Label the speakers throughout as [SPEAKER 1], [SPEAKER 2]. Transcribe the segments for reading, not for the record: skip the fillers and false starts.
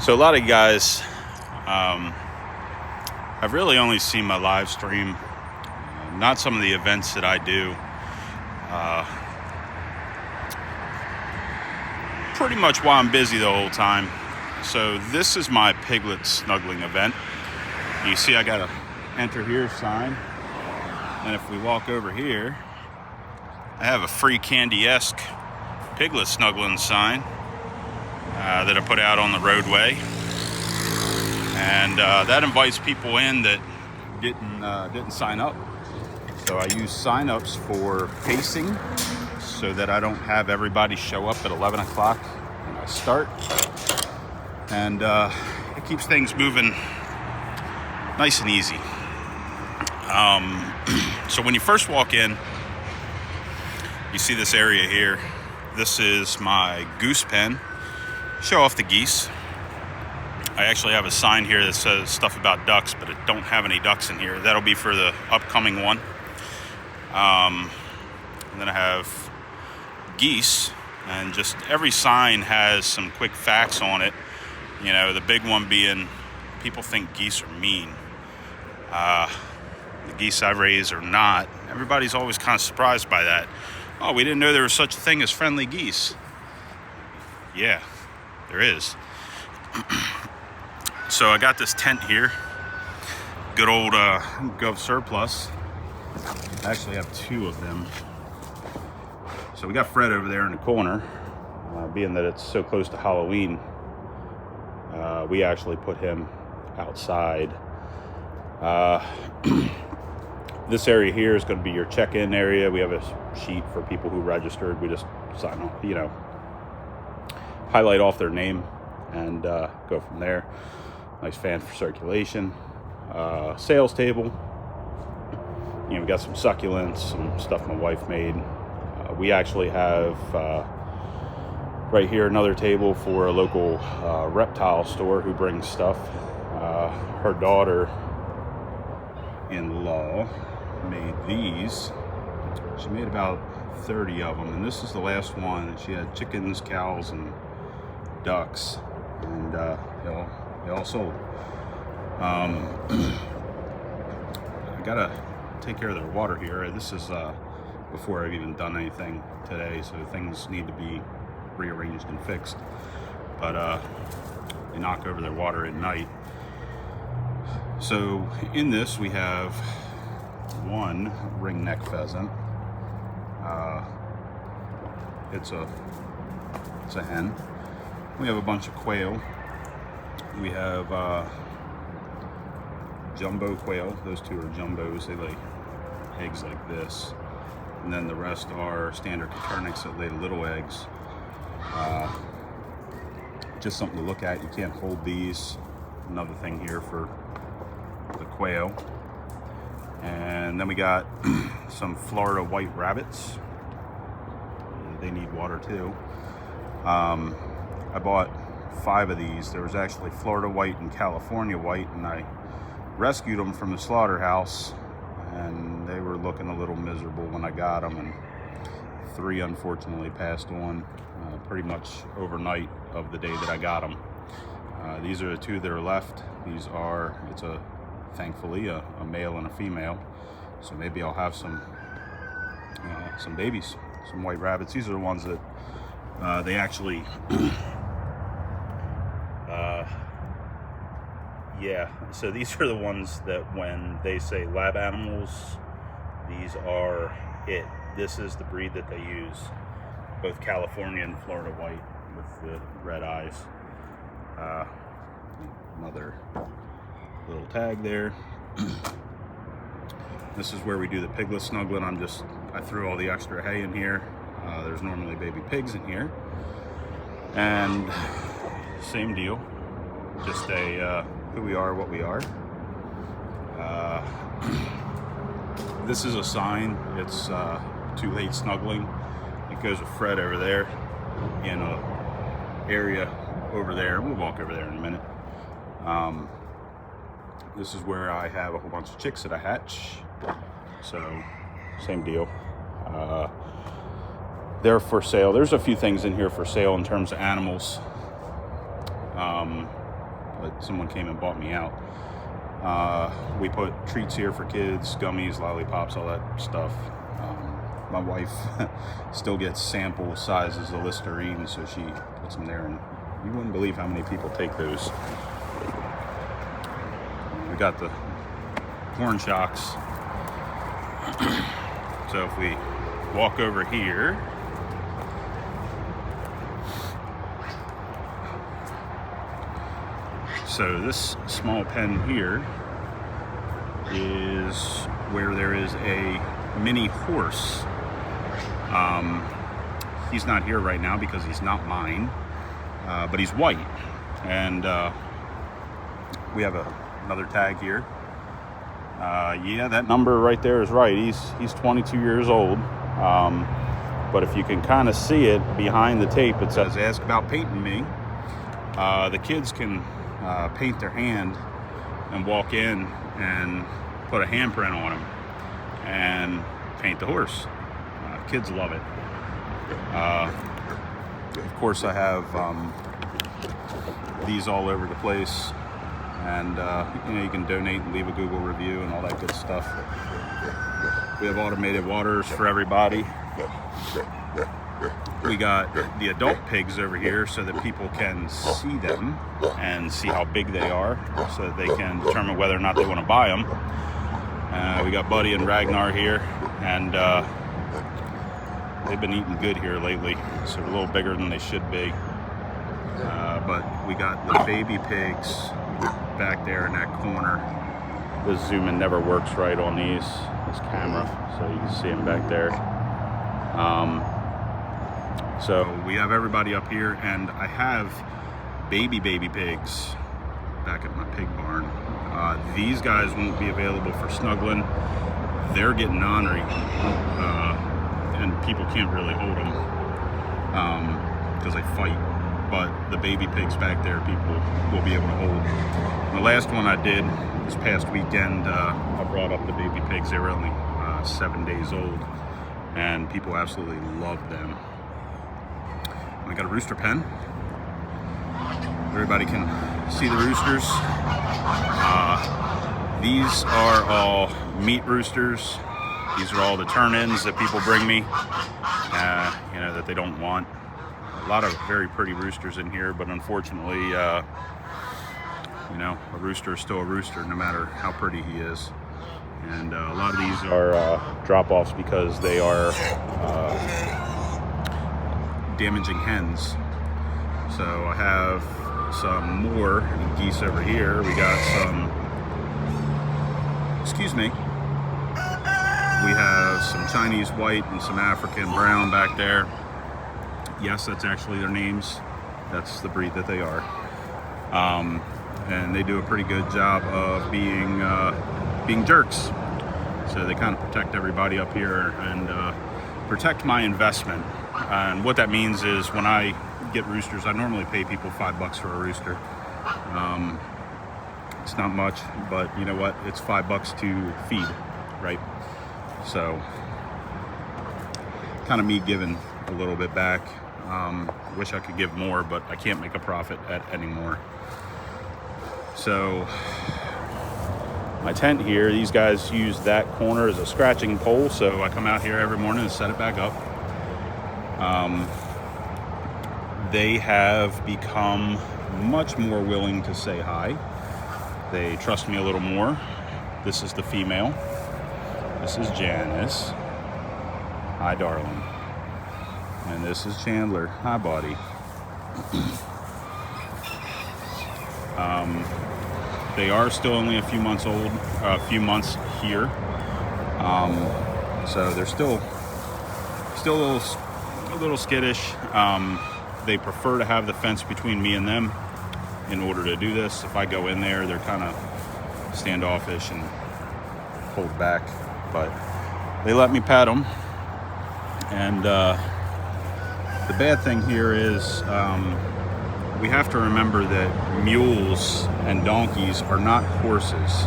[SPEAKER 1] So a lot of you guys have really only seen my live stream, not some of the events that I do. Pretty much while I'm busy the whole time. So this is my piglet snuggling event. You see I got a enter here sign. And if we walk over here, I have a free Candy-esque piglet snuggling sign that I put out on the roadway. And that invites people in that didn't sign up. So I use sign-ups for pacing so that I don't have everybody show up at 11 o'clock when I start. And it keeps things moving nice and easy. So when you first walk in, you see this area here. This is my goose pen. Show off the geese. I actually have a sign here that says stuff about ducks, but I don't have any ducks in here. That'll be for the upcoming one. And then I have geese, and just every sign has some quick facts on it. You know, the big one being people think geese are mean. The geese I raise are not. Everybody's always kind of surprised by that. Oh, we didn't know there was such a thing as friendly geese. Yeah, there is. So I got this tent here. Good old Gov Surplus. I actually have two of them. So we got Fred over there in the corner. Being that it's so close to Halloween, we actually put him outside. This area here is going to be your check-in area. We have a sheet for people who registered. We just sign off, highlight off their name and go from there. Nice fan for circulation. Sales table. We got some succulents, some stuff my wife made. We actually have right here another table for a local reptile store who brings stuff. Her daughter-in-law made these. She made about 30 of them, and this is the last one. She had chickens, cows, and ducks, and they all sold. I gotta take care of their water here. This is before I've even done anything today, so things need to be rearranged and fixed. But they knock over their water at night. So in this we have one ringneck pheasant. It's a hen. We have a bunch of quail. We have jumbo quail. Those two are jumbos. They lay eggs like this. And then the rest are standard Coturnix that lay little eggs. Just something to look at. You can't hold these. Another thing here for the quail. And then we got some Florida white rabbits. They need water too. I bought 5 of these. There was actually Florida white and California white, and I rescued them from the slaughterhouse, and they were looking a little miserable when I got them, and 3 unfortunately passed on pretty much overnight of the day that I got them. These are the 2 that are left. It's thankfully a male and a female, so maybe I'll have some babies, some white rabbits. These are the ones that they actually so these are the ones that when they say lab animals, these are it. This is the breed that they use, both California and Florida white with the red eyes. Another little tag there. This is where we do the piglet snuggling. I threw all the extra hay in here. There's normally baby pigs in here, and same deal, just who we are, what we are. This is a sign. It's too late snuggling. It goes with Fred over there in a area over there. We'll walk over there in a minute. This is where I have a whole bunch of chicks that I hatch. So same deal. They're for sale. There's a few things in here for sale in terms of animals. but someone came and bought me out. We put treats here for kids, gummies, lollipops, all that stuff. My wife still gets sample sizes of Listerine, so she puts them there, and you wouldn't believe how many people take those. We got the corn shocks. So if we walk over here, so this small pen here is where there is a mini horse. He's not here right now because he's not mine, but he's white, and we have another tag here. Yeah, that number right there is right. He's 22 years old, but if you can kind of see it behind the tape, it says ask about painting me. The kids can paint their hand and walk in and put a handprint on him and paint the horse. Kids love it. Of course, I have these all over the place, and you can donate and leave a Google review and all that good stuff. We have automated waters for everybody. We got the adult pigs over here so that people can see them and see how big they are, so that they can determine whether or not they want to buy them. We got Buddy and Ragnar here, and they've been eating good here lately, so they're a little bigger than they should be. But we got the baby pigs back there in that corner. The zoom in never works right on this camera, so you can see them back there. So we have everybody up here, and I have baby pigs back at my pig barn. These guys won't be available for snuggling. They're getting ornery, and people can't really hold them because they fight. But the baby pigs back there, people will be able to hold. And the last one I did this past weekend, I brought up the baby pigs. They were only 7 days old, and people absolutely loved them. I got a rooster pen. Everybody can see the roosters. These are all meat roosters. These are all the turn-ins that people bring me, that they don't want. A lot of very pretty roosters in here, but unfortunately, a rooster is still a rooster, no matter how pretty he is. And a lot of these are drop-offs because they are damaging hens. So I have some more geese over here. We got some, we have some Chinese white and some African brown back there. Yes, that's actually their names. That's the breed that they are. And they do a pretty good job of being jerks. So they kind of protect everybody up here and protect my investment. And what that means is when I get roosters, I normally pay people $5 for a rooster. It's not much, but you know what? It's $5 to feed, right? So kind of me giving a little bit back. Wish I could give more, but I can't make a profit anymore. So my tent here, these guys use that corner as a scratching pole, so I come out here every morning and set it back up. They have become much more willing to say hi. They trust me a little more. This is the female. This is Janice. Hi, darling. And this is Chandler. Hi, buddy. They are still only a few months old, a few months here. So they're still a little skittish. They prefer to have the fence between me and them in order to do this. If I go in there, they're kind of standoffish and hold back, but they let me pet them. And the bad thing here is we have to remember that mules and donkeys are not horses.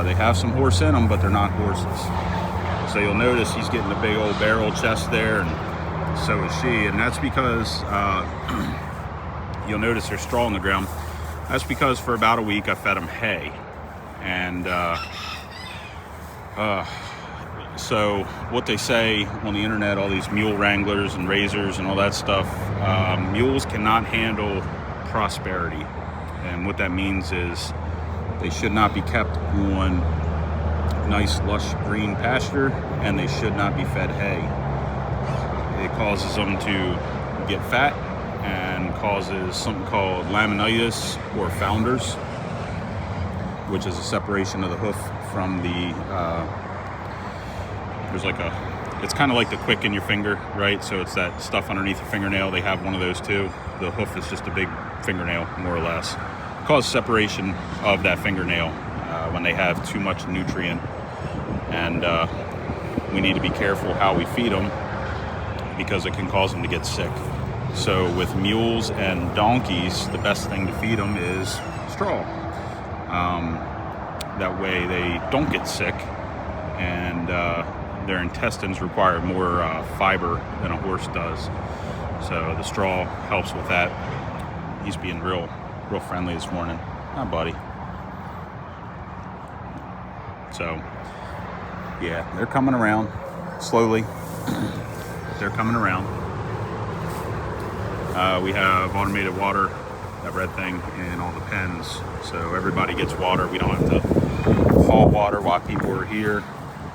[SPEAKER 1] They have some horse in them, but they're not horses. So you'll notice he's getting a big old barrel chest there, and so is she. And that's because you'll notice there's straw on the ground. That's because for about a week I fed them hay. And so what they say on the internet, all these mule wranglers and raisers and all that stuff, mules cannot handle prosperity. And what that means is they should not be kept on nice lush green pasture, and they should not be fed hay. It causes them to get fat and causes something called laminitis or founders, which is a separation of the hoof from the there's like it's kind of like the quick in your finger, right? So it's that stuff underneath your fingernail. They have one of those too. The hoof is just a big fingernail, more or less. Cause separation of that fingernail when they have too much nutrient, and we need to be careful how we feed them because it can cause them to get sick. So with mules and donkeys, the best thing to feed them is straw. That way they don't get sick, and their intestines require more fiber than a horse does. So the straw helps with that. He's being real friendly this morning. Hi, buddy. So, yeah, they're coming around slowly. They're coming around. We have automated water, that red thing, in all the pens. So everybody gets water. We don't have to haul water while people are here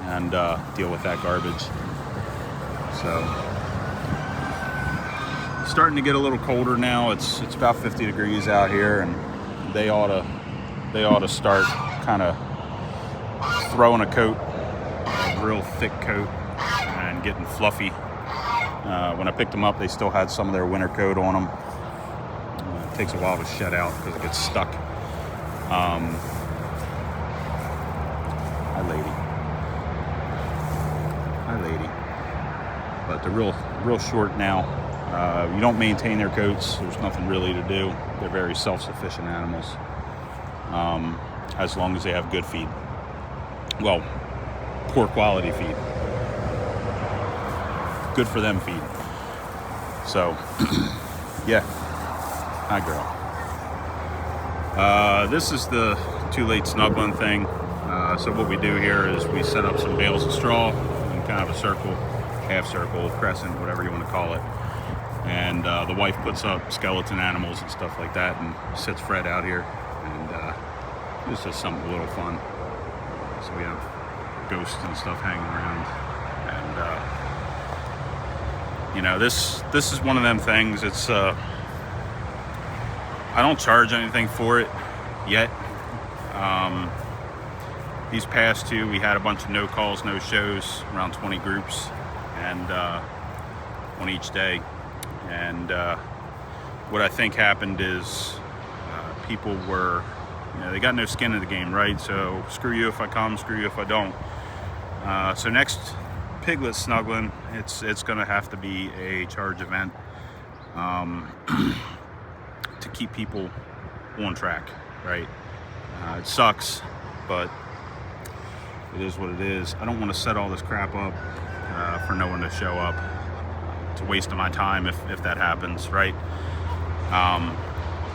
[SPEAKER 1] and deal with that garbage. So starting to get a little colder now. It's about 50 degrees out here, and they ought to start kind of throwing a coat, a real thick coat, and getting fluffy. When I picked them up, they still had some of their winter coat on them. It takes a while to shed out because it gets stuck. Hi, lady. But they're real short now. You don't maintain their coats. There's nothing really to do. They're very self-sufficient animals, as long as they have good feed. Well, poor quality feed. Good for them feed. So, yeah. Hi, girl. This is the too late snuggling thing. So what we do here is we set up some bales of straw in kind of a circle, half circle, crescent, whatever you want to call it. And the wife puts up skeleton animals and stuff like that and sits Fred out here, and it's just something a little fun. So we have ghosts and stuff hanging around, and this is one of them things. It's I don't charge anything for it yet. These past two, we had a bunch of no calls, no shows, around 20 groups, and on each day. And what I think happened is people were, they got no skin in the game, right? So screw you if I come, screw you if I don't. So next piglet snuggling, it's going to have to be a charge event to keep people on track, right? It sucks, but it is what it is. I don't want to set all this crap up for no one to show up. It's a waste of my time if that happens, right?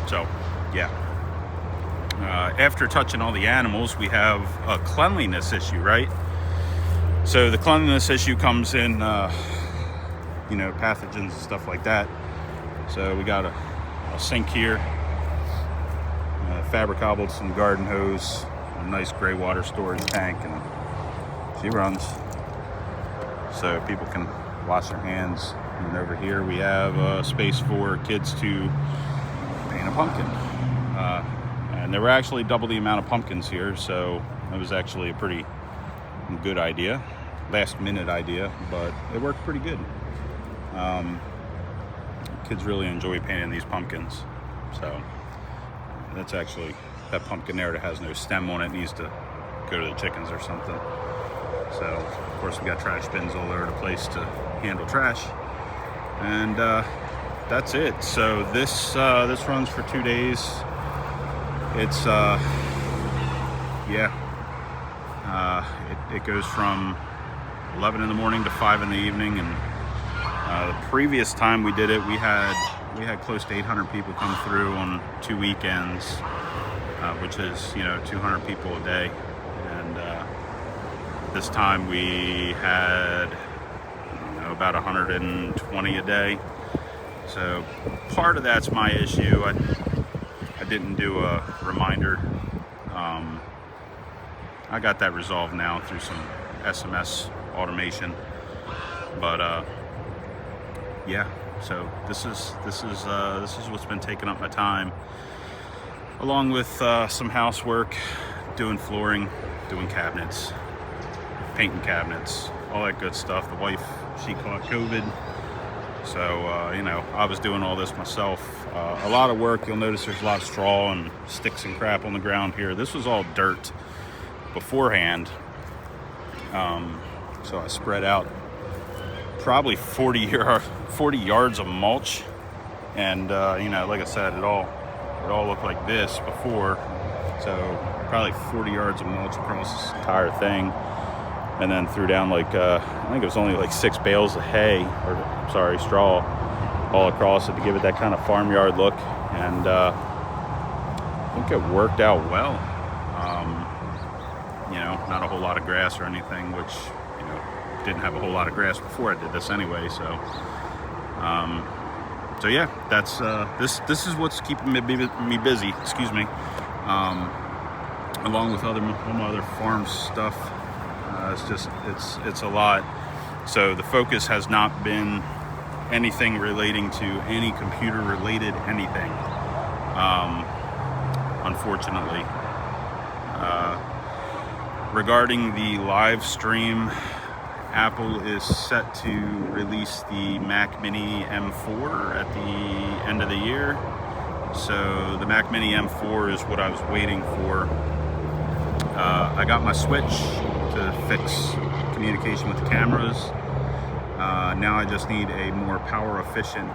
[SPEAKER 1] So, yeah. After touching all the animals, we have a cleanliness issue, right? So the cleanliness issue comes in, pathogens and stuff like that. So we got a sink here, fabric cobbled some garden hose, a nice gray water storage tank, and she runs so people can wash their hands. And over here we have space for kids to paint a pumpkin. And there were actually double the amount of pumpkins here, so it was actually a pretty good idea. Last minute idea, but it worked pretty good. Kids really enjoy painting these pumpkins. So that's actually, that pumpkin there that has no stem on it needs to go to the chickens or something. So of course we got trash bins all over the place to handle trash. And that's it. So this runs for 2 days. It's it goes from 11 in the morning to 5 in the evening. And the previous time we did it, we had we had close to 800 people come through on 2 weekends, which is, 200 people a day. And this time we had about 120 a day. So part of that's my issue. I didn't do a reminder. I got that resolved now through some SMS automation. But yeah, so this is what's been taking up my time, along with some housework, doing flooring, doing cabinets, painting cabinets, all that good stuff. The wife, she caught COVID, so I was doing all this myself. A lot of work. You'll notice there's a lot of straw and sticks and crap on the ground here. This was all dirt beforehand, so I spread out probably 40 yards of mulch, and like I said, it all looked like this before, so probably 40 yards of mulch across this entire thing, and then threw down I think it was only like 6 bales of straw all across it to give it that kind of farmyard look. And I think it worked out well. Not a whole lot of grass or anything, which didn't have a whole lot of grass before I did this anyway. So yeah, that's this is what's keeping me busy. Excuse me. Along with all my other farm stuff. It's a lot. So the focus has not been anything relating to any computer related anything, unfortunately. Regarding the live stream, Apple is set to release the Mac Mini M4 at the end of the year. So the Mac Mini M4 is what I was waiting for. I got my switch to fix communication with the cameras. Now I just need a more power efficient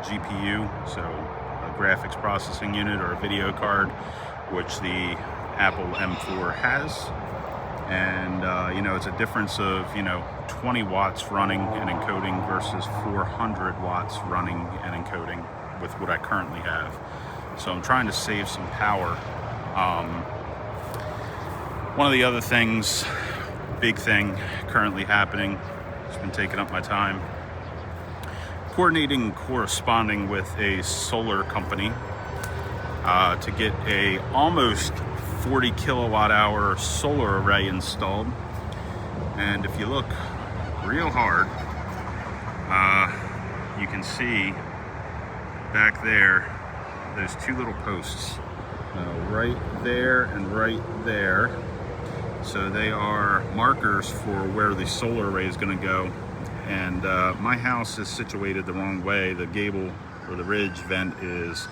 [SPEAKER 1] GPU, so a graphics processing unit or a video card, which the Apple M4 has. And it's a difference of 20 watts running and encoding versus 400 watts running and encoding with what I currently have. So I'm trying to save some power. One of the other things, big thing currently happening, it's been taking up my time, coordinating and corresponding with a solar company to get a almost 40 kilowatt hour solar array installed. And if you look real hard, you can see back there, there's 2 little posts, right there and right there. So they are markers for where the solar array is going to go. And my house is situated the wrong way. The gable or the ridge vent is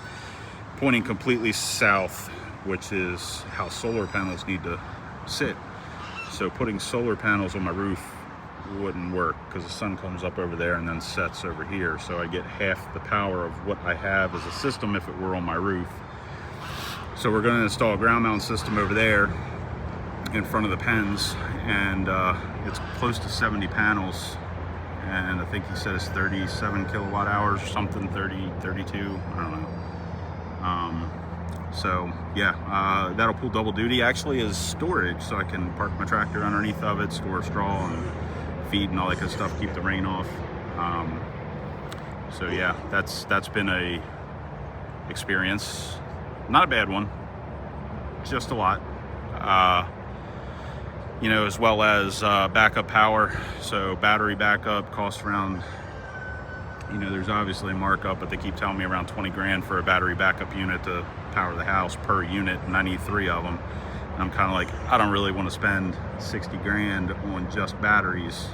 [SPEAKER 1] pointing completely south, which is how solar panels need to sit. So putting solar panels on my roof wouldn't work because the sun comes up over there and then sets over here. So I get half the power of what I have as a system if it were on my roof. So we're going to install a ground mount system over there in front of the pens, and it's close to 70 panels, and I think he said it's 37 kilowatt hours or something, 32, I don't know. So yeah, that'll pull double duty actually as storage, so I can park my tractor underneath of it, store straw and feed and all that good stuff, keep the rain off. So yeah, that's been a experience, not a bad one, just a lot. As well as backup power. So battery backup costs around, there's obviously a markup, but they keep telling me around 20 grand for a battery backup unit to power the house per unit, and I need 3 of them. And I'm kind of like, I don't really want to spend 60 grand on just batteries.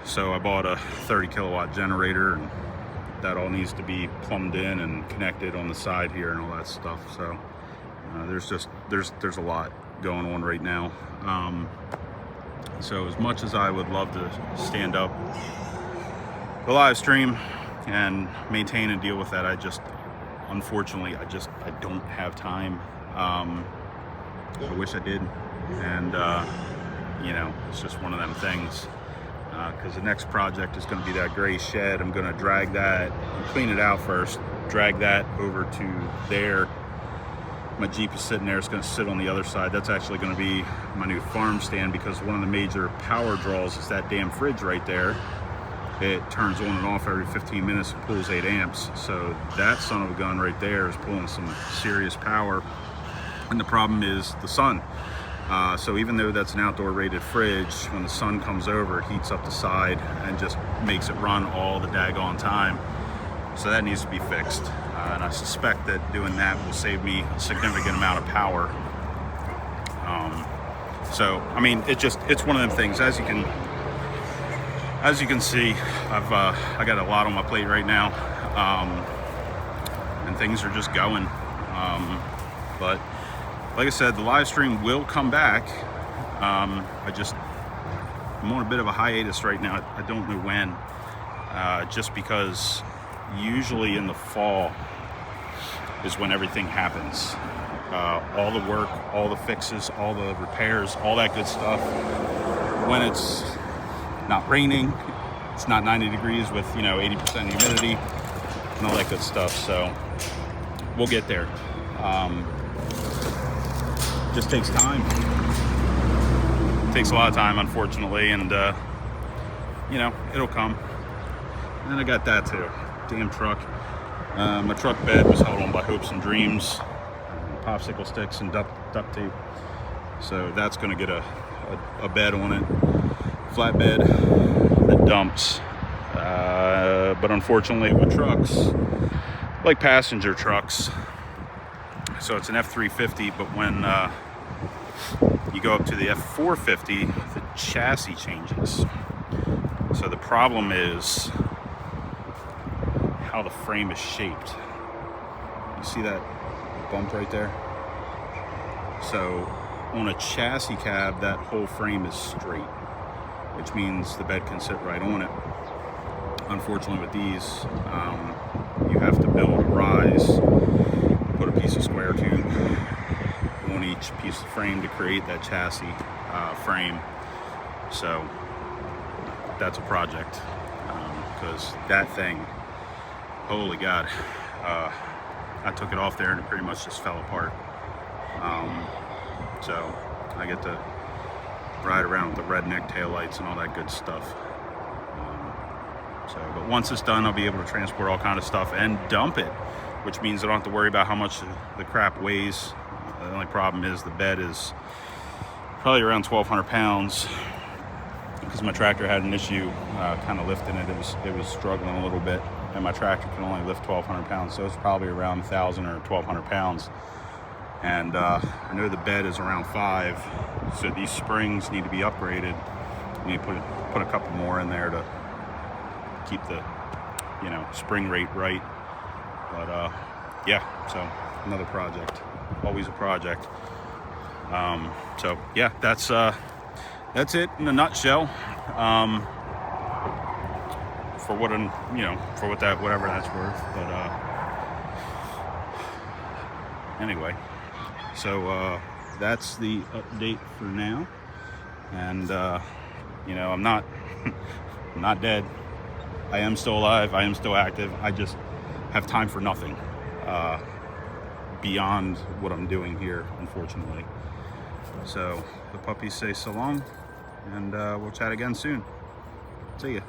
[SPEAKER 1] So I bought a 30 kilowatt generator, and that all needs to be plumbed in and connected on the side here and all that stuff. So there's a lot going on right now. So as much as I would love to stand up the live stream and maintain and deal with that, unfortunately I don't have time. I wish I did, and it's just one of them things. because the next project is going to be that gray shed. I'm going to drag that, clean it out first, drag that over to there. My Jeep is sitting there. It's going to sit on the other side. That's actually going to be my new farm stand, because one of the major power draws is that damn fridge right there. It turns on and off every 15 minutes and pulls 8 amps. So that son of a gun right there is pulling some serious power. And the problem is the sun. So even though that's an outdoor rated fridge, when the sun comes over, it heats up the side and just makes it run all the daggone time. So that needs to be fixed. And I suspect that doing that will save me a significant amount of power. So, I mean, it's one of them things. As you can see, I got a lot on my plate right now, and things are just going. But like I said, the live stream will come back. I'm on a bit of a hiatus right now. I don't know when, just because usually in the fall is when everything happens. All the work, all the fixes, all the repairs, all that good stuff. When it's not raining, it's not 90 degrees with 80% humidity and all that good stuff. So we'll get there. Just takes time. It takes a lot of time, unfortunately, and it'll come. And I got that too. Damn truck. My truck bed was held on by hopes and dreams, popsicle sticks and duct tape. So that's going to get a bed on it, flatbed that dumps. But unfortunately with trucks, like passenger trucks, so it's an F350, but when you go up to the F450, the chassis changes. So the problem is how the frame is shaped. You see that bump right there? So on a chassis cab, that whole frame is straight, which means the bed can sit right on it. Unfortunately with these, you have to build a rise, put a piece of square tube on each piece of frame to create that chassis frame. So that's a project, because that thing, holy God, I took it off there and it pretty much just fell apart. So I get to ride around with the redneck taillights and all that good stuff. But once it's done, I'll be able to transport all kind of stuff and dump it, which means I don't have to worry about how much the crap weighs. The only problem is the bed is probably around 1,200 pounds, because my tractor had an issue kind of lifting it. It was struggling a little bit, and my tractor can only lift 1,200 pounds, so it's probably around 1,000 or 1,200 pounds. And I know the bed is around 5, so these springs need to be upgraded. We need to put a couple more in there to keep the spring rate right. But yeah, so another project, always a project. So yeah, that's it in a nutshell. For whatever that's worth. But anyway, so that's the update for now. And I'm not dead. I am still alive. I am still active. I just have time for nothing beyond what I'm doing here, unfortunately. So the puppies say so long, and we'll chat again soon. See ya.